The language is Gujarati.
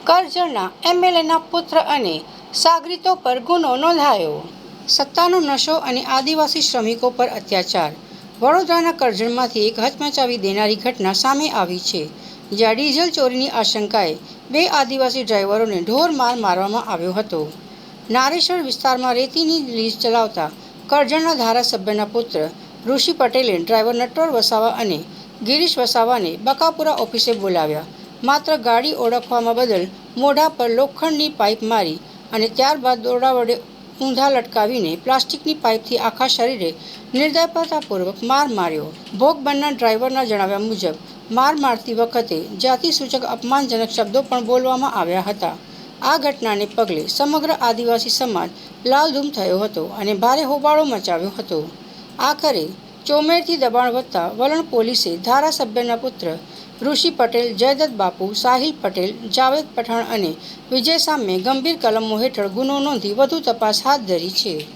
કરજણના એમએલએના પુત્ર અને સાગરીતો પર ગુનો નોંધાયો. સત્તાનો નશો અને આદિવાસી શ્રમિકો પર અત્યાચાર. વડોદરાના કરજણમાંથી એક હચમચાવી દેનારી ઘટના સામે આવી છે, જ્યાં ડીઝલ ચોરીની આશંકાએ 2 આદિવાસી ડ્રાઈવરોને ઢોર માર મારવામાં આવ્યો હતો. નારેશ્વર વિસ્તારમાં રેતીની લીઝ ચલાવતા કરજણના ધારાસભ્યના પુત્ર ઋષિ પટેલે ડ્રાઈવર નટવર વસાવા અને ગિરીશ વસાવાને બકાપુરા ઓફિસે બોલાવ્યા. માત્ર ગાડી ઓળખવામાં બદલ મોઢા પર લોખંડની પાઇપ મારી અને ત્યારબાદ દોરડા વડે ઊંધા લટકાવીને પ્લાસ્ટિકની પાઇપથી આખા શરીરે નિર્દયતાપૂર્વક માર માર્યો. ભોગ બનનાર ડ્રાઈવરના જણાવ્યા મુજબ માર મારતી વખતે જાતિસૂચક અપમાનજનક શબ્દો પણ બોલવામાં આવ્યા હતા. આ ઘટનાને પગલે સમગ્ર આદિવાસી સમાજ લાલઘૂમ થયો હતો અને ભારે હોબાળો મચાવ્યો હતો. આખરે ચોમેરથી દબાણ વધતા વલણ પોલીસે ધારાસભ્યના પુત્ર ઋષિ પટેલ, જયદત્ત બાપુ, સાહિલ પટેલ, જાવેદ પઠાણ અને વિજય સામે ગંભીર કલમો હેઠળ ગુનો નોંધી વધુ તપાસ હાથ ધરી છે.